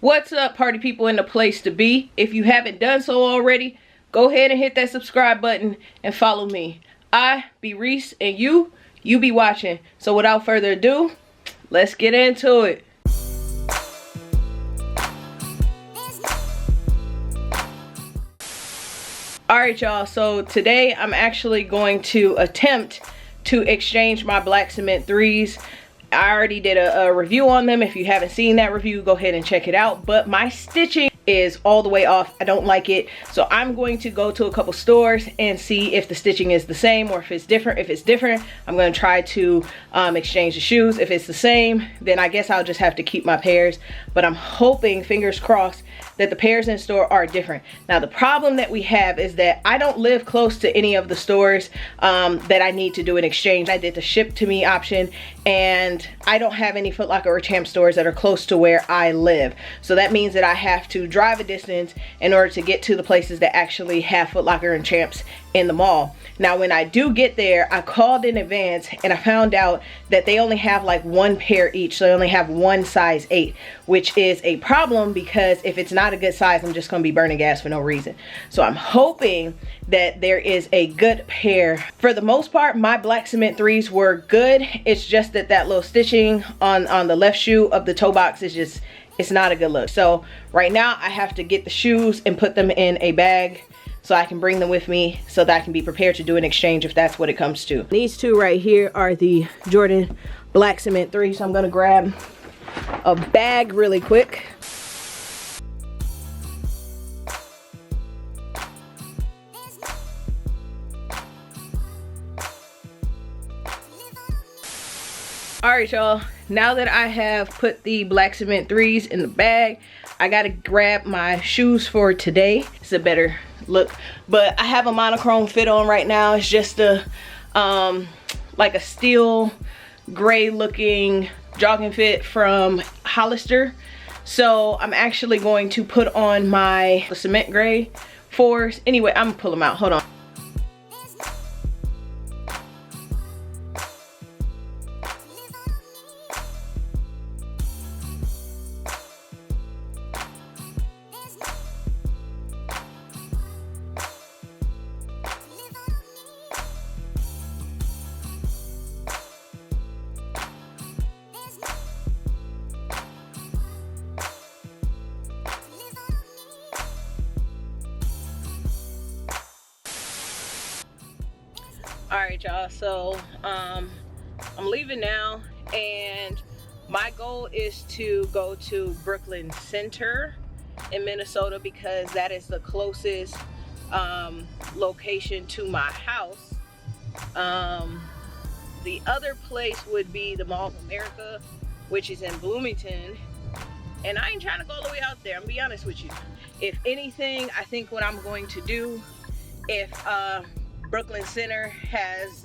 What's up, party people in the place to be? If you haven't done so already, go ahead and hit that subscribe button and follow me. I be Reese and you be watching. So without further ado, let's get into it. Alright y'all, so today I'm actually going to attempt to exchange my black cement 3s. I already did a review on them. If you haven't seen that review, go ahead and check it out. But my stitching is all the way off. I don't like it. So I'm going to go to a couple stores and see if the stitching is the same or if it's different. If it's different, I'm going to try to exchange the shoes. If it's the same, then I guess I'll just have to keep my pairs. But I'm hoping, fingers crossed, that the pairs in store are different. Now the problem that we have is that I don't live close to any of the stores that I need to do an exchange. I did the ship to me option and I don't have any Footlocker or Champ stores that are close to where I live. So that means that I have to drive a distance in order to get to the places that actually have Footlocker and Champs in the mall. Now when I do get there, I called in advance and I found out that they only have like one pair each. So they only have one size 8, which is a problem because if it's not a good size, I'm just going to be burning gas for no reason. So I'm hoping that there is a good pair. For the most part, my black cement 3s were good. It's just that that little stitching on the left shoe of the toe box is just, it's not a good look. So right now I have to get the shoes and put them in a bag so I can bring them with me so that I can be prepared to do an exchange if that's what it comes to. These two right here are the Jordan black cement 3s. So I'm gonna grab a bag really quick. Alright y'all, now that I have put the black cement 3s in the bag, I gotta grab my shoes for today. It's a better look, but I have a monochrome fit on right now. It's just a like a steel gray looking jogging fit from Hollister. So I'm actually going to put on my cement gray 4s. Anyway, I'm gonna pull them out. Hold on. Alright y'all, so I'm leaving now and my goal is to go to Brooklyn Center in Minnesota because that is the closest location to my house. The other place would be the Mall of America, which is in Bloomington, and I ain't trying to go all the way out there. I'm gonna be honest with you. If anything, I think what I'm going to do, if Brooklyn Center has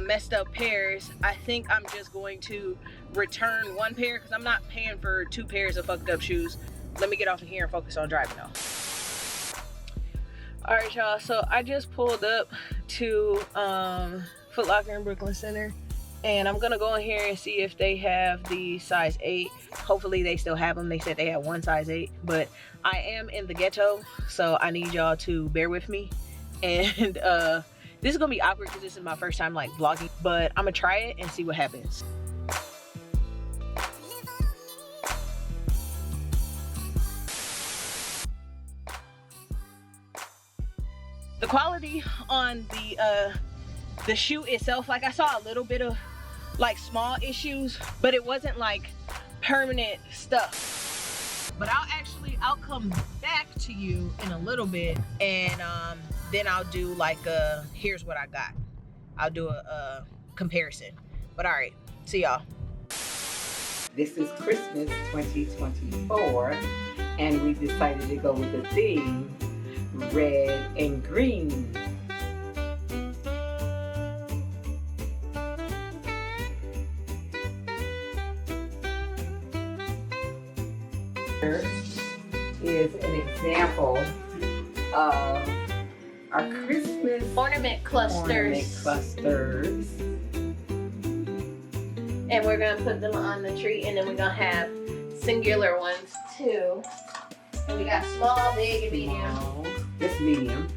messed up pairs, I think I'm just going to return one pair because I'm not paying for 2 pairs of fucked up shoes. Let me get off of here and focus on driving now. Alright y'all, so I just pulled up to Footlocker in Brooklyn Center and I'm gonna go in here and see if they have the size 8. Hopefully they still have them. They said they had one size 8, but I am in the ghetto, so I need y'all to bear with me. And this is gonna be awkward because this is my first time like vlogging, but I'm gonna try it and see what happens. The quality on the shoe itself, like I saw a little bit of like small issues, but it wasn't like permanent stuff. But I'll come back to you in a little bit and then I'll do like here's what I got. I'll do a comparison. But all right, see y'all. This is Christmas 2024 and we decided to go with the theme red and green. Here is an example of our Christmas Ornament clusters. And we're gonna put them on the tree, and then we're gonna have singular ones two. And we got small, big, and medium. Small. This medium.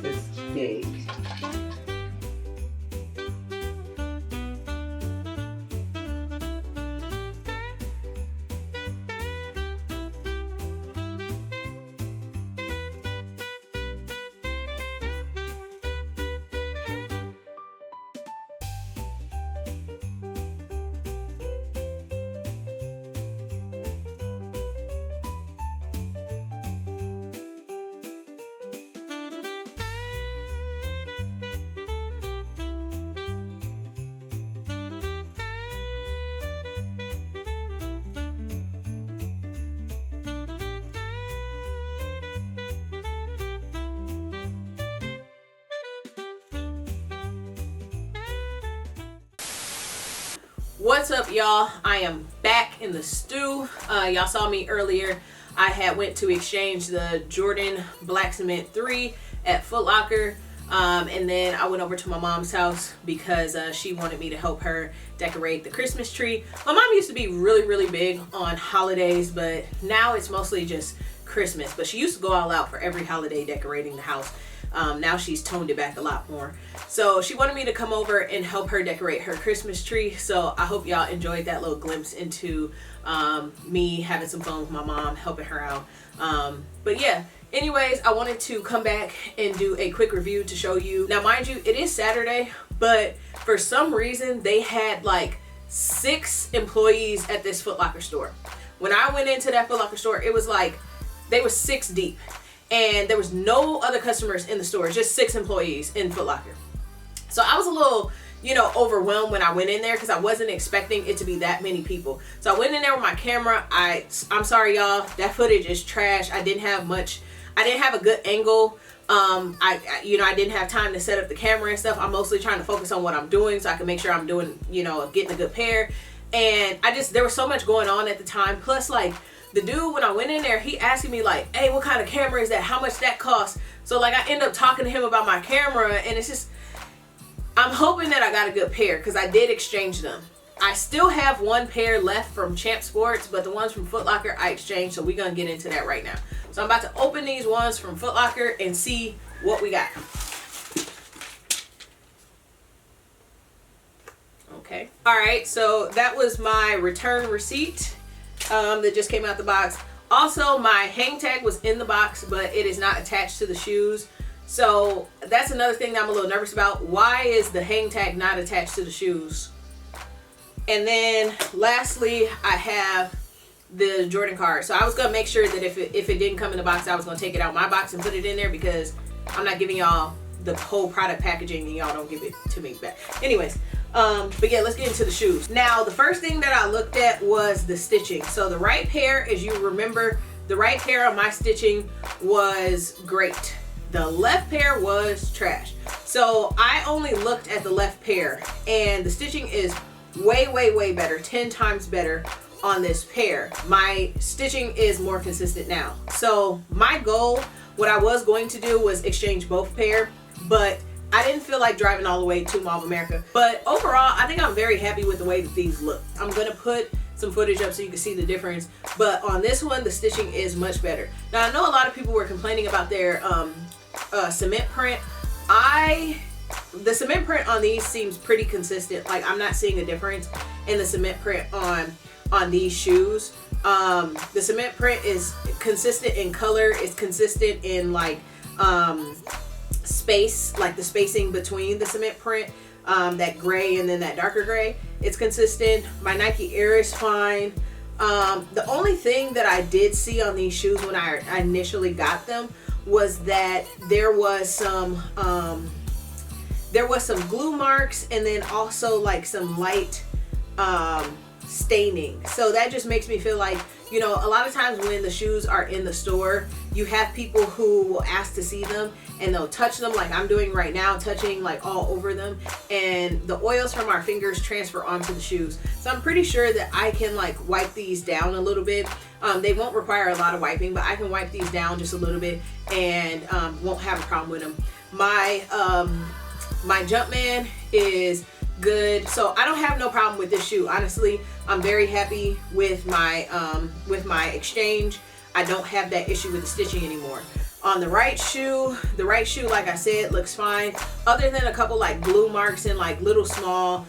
This is big. What's up, y'all? I am back in the stew. Y'all saw me earlier. I had went to exchange the Jordan Black Cement 3 at Footlocker. And then I went over to my mom's house because she wanted me to help her decorate the Christmas tree. My mom used to be really big on holidays, but now it's mostly just Christmas. But she used to go all out for every holiday decorating the house. Now she's toned it back a lot more. So she wanted me to come over and help her decorate her Christmas tree. So I hope y'all enjoyed that little glimpse into me having some fun with my mom, helping her out. But yeah, anyways, I wanted to come back and do a quick review to show you. Now, mind you, it is Saturday, but for some reason they had like 6 employees at this Footlocker store. When I went into that Footlocker store, it was like they were 6 deep. And there was no other customers in the store, just 6 employees in Footlocker. So I was a little, you know, overwhelmed when I went in there because I wasn't expecting it to be that many people. So I went in there with my camera. I'm sorry, y'all, that footage is trash. I didn't have a good angle. I didn't have time to set up the camera and stuff. I'm mostly trying to focus on what I'm doing so I can make sure I'm doing, you know, getting a good pair. And there was so much going on at the time. Plus, like, the dude, when I went in there, he asking me like, hey, what kind of camera is that? How much that costs? So like I end up talking to him about my camera, and it's just, I'm hoping that I got a good pair because I did exchange them. I still have 1 pair left from Champ Sports, but the ones from Footlocker I exchanged, so we're gonna get into that right now. So I'm about to open these ones from Footlocker and see what we got. Okay. All right, so that was my return receipt. That just came out the box. Also, my hang tag was in the box, but it is not attached to the shoes. So that's another thing that I'm a little nervous about. Why is the hang tag not attached to the shoes? And then lastly, I have the Jordan card. So I was gonna make sure that if it didn't come in the box, I was gonna take it out of my box and put it in there because I'm not giving y'all the whole product packaging and y'all don't give it to me back. Anyways. But yeah, let's get into the shoes. Now, the first thing that I looked at was the stitching. So the right pair, as you remember, the right pair of my stitching was great. The left pair was trash. So I only looked at the left pair, and the stitching is way better, 10 times better on this pair. My stitching is more consistent now. So my goal, what I was going to do was exchange both pair, but I didn't feel like driving all the way to Mall of America. But overall, I think I'm very happy with the way that these look. I'm gonna put some footage up so you can see the difference. But on this one, the stitching is much better. Now, I know a lot of people were complaining about their cement print. The cement print on these seems pretty consistent. Like, I'm not seeing a difference in the cement print on these shoes. The cement print is consistent in color. It's consistent in like space, like the spacing between the cement print, that gray and then that darker gray. It's consistent. My Nike Air is fine. The only thing that I did see on these shoes when I initially got them was that there was some glue marks and then also like some light staining. So that just makes me feel like, you know, a lot of times when the shoes are in the store, you have people who will ask to see them and they'll touch them like I'm doing right now, touching like all over them, and the oils from our fingers transfer onto the shoes. So I'm pretty sure that I can like wipe these down a little bit. They won't require a lot of wiping, but I can wipe these down just a little bit and won't have a problem with them. My Jumpman is good. So I don't have no problem with this shoe. Honestly, I'm very happy with my exchange. I don't have that issue with the stitching anymore. On the right shoe, like I said, looks fine, other than a couple like glue marks and like little small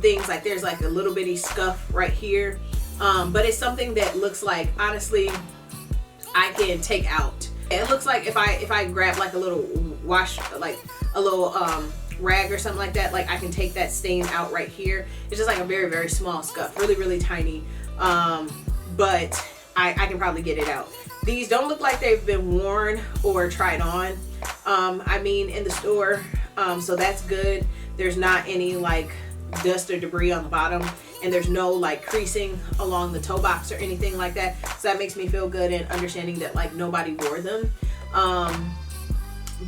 things, like there's like a little bitty scuff right here, but it's something that looks like, honestly, I can take out. It looks like if I grab like a little wash, like a little rag or something like that, like I can take that stain out right here. It's just like a very, very small scuff, really, really tiny, but I can probably get it out. These don't look like they've been worn or tried on, I mean, in the store, so that's good. There's not any like dust or debris on the bottom, and there's no like creasing along the toe box or anything like that, so that makes me feel good in understanding that like nobody wore them.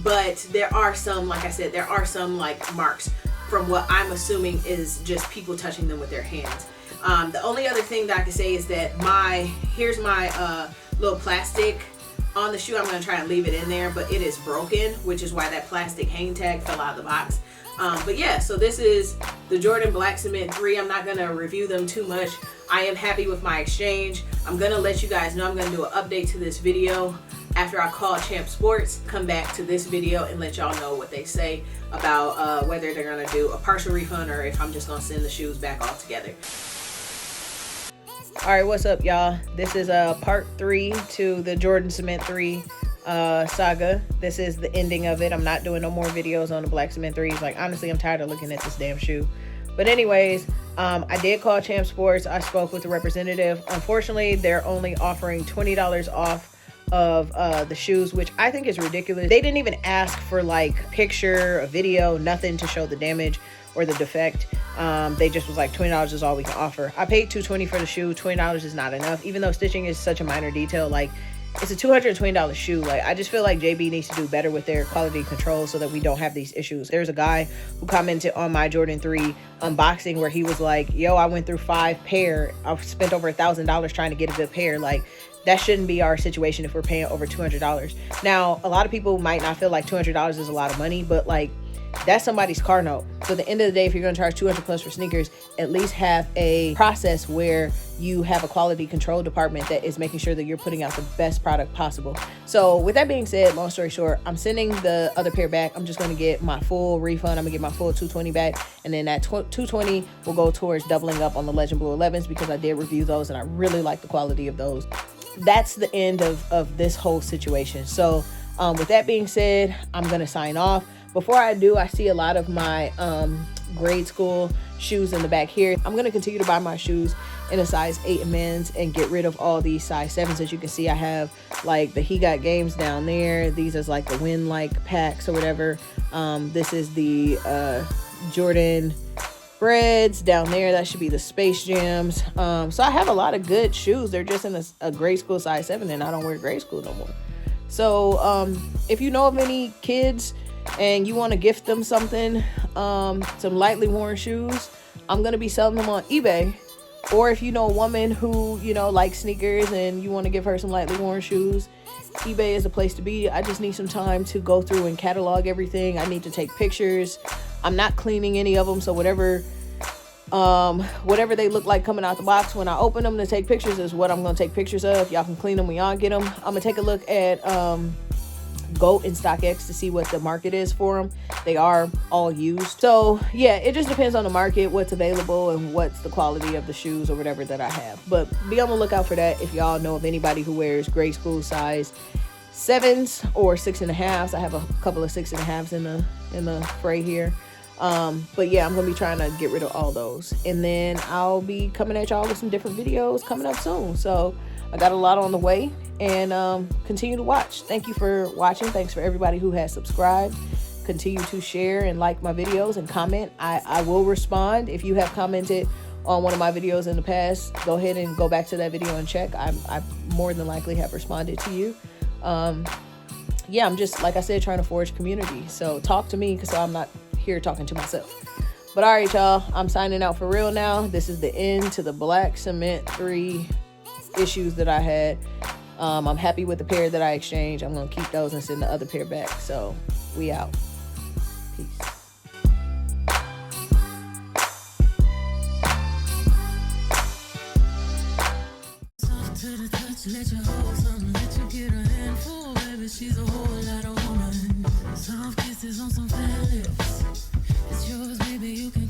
But there are some, like I said, there are some like marks from what I'm assuming is just people touching them with their hands. The only other thing that I can say is that here's my little plastic on the shoe. I'm going to try and leave it in there, but it is broken, which is why that plastic hang tag fell out of the box. But yeah, so this is the Jordan Black Cement 3. I'm not going to review them too much. I am happy with my exchange. I'm going to let you guys know I'm going to do an update to this video after I call Champ Sports, come back to this video and let y'all know what they say about whether they're going to do a partial refund or if I'm just going to send the shoes back all together. All right, what's up, y'all? This is part 3 to the Jordan Cement 3 saga. This is the ending of it. I'm not doing no more videos on the Black Cement 3s. Like, honestly, I'm tired of looking at this damn shoe. But anyways, I did call Champ Sports. I spoke with the representative. Unfortunately, they're only offering $20 off of the shoes, which I think is ridiculous. They didn't even ask for like picture, a video, nothing to show the damage or the defect. They just was like, $20 is all we can offer. I paid $220 for the shoe. $20 is not enough, even though stitching is such a minor detail. Like, it's a $220 shoe. Like, I just feel like JB needs to do better with their quality control so that we don't have these issues. There's a guy who commented on my Jordan 3 unboxing where he was like, yo, I went through 5 pair. I've spent over $1,000 trying to get a good pair. Like, that shouldn't be our situation if we're paying over $200. Now, a lot of people might not feel like $200 is a lot of money, but like, that's somebody's car note. So at the end of the day, if you're going to charge $200 plus for sneakers, at least have a process where you have a quality control department that is making sure that you're putting out the best product possible. So with that being said, long story short, I'm sending the other pair back. I'm just going to get my full refund. I'm gonna get my full $220 back, and then that $220 will go towards doubling up on the Legend Blue 11s because I did review those and I really like the quality of those. That's the end of this whole situation. So with that being said, I'm going to sign off. Before I do, I see a lot of my grade school shoes in the back here. I'm going to continue to buy my shoes in a size 8 in men's and get rid of all these size 7s. As you can see, I have like the He Got Games down there. These is like the Win like packs or whatever. This is the Jordan Breads down there. That should be the Space Jams. So I have a lot of good shoes. They're just in a grade school size 7, and I don't wear grade school no more. So if you know of any kids and you want to gift them something, some lightly worn shoes, I'm going to be selling them on eBay. Or if you know a woman who, you know, likes sneakers and you want to give her some lightly worn shoes, eBay is a place to be. I just need some time to go through and catalog everything. I need to take pictures. I'm not cleaning any of them, so whatever they look like coming out the box when I open them to take pictures is what I'm going to take pictures of. Y'all can clean them when y'all get them. I'm going to take a look at GOAT and StockX to see what the market is for them. They are all used. So yeah, it just depends on the market, what's available and what's the quality of the shoes or whatever that I have. But be on the lookout for that if y'all know of anybody who wears grade school size 7s or 6.5s. I have a couple of 6.5s in the fray here. But yeah, I'm gonna be trying to get rid of all those, and then I'll be coming at y'all with some different videos coming up soon. So I got a lot on the way, and continue to watch. Thank you for watching. Thanks for everybody who has subscribed. Continue to share and like my videos and comment. I will respond. If you have commented on one of my videos in the past, go ahead and go back to that video and check. I more than likely have responded to you. Yeah, I'm just, like I said, trying to forge community. So talk to me, because I'm not here talking to myself. But all right, y'all, I'm signing out for real now. This is the end to the Black Cement 3 issues that I had. I'm happy with the pair that I exchanged. I'm gonna keep those and send the other pair back. So we out. Peace. She let you hold something, let you get a handful, baby. She's a whole lot of woman. Soft kisses on some fat lips. It's yours, baby. You can.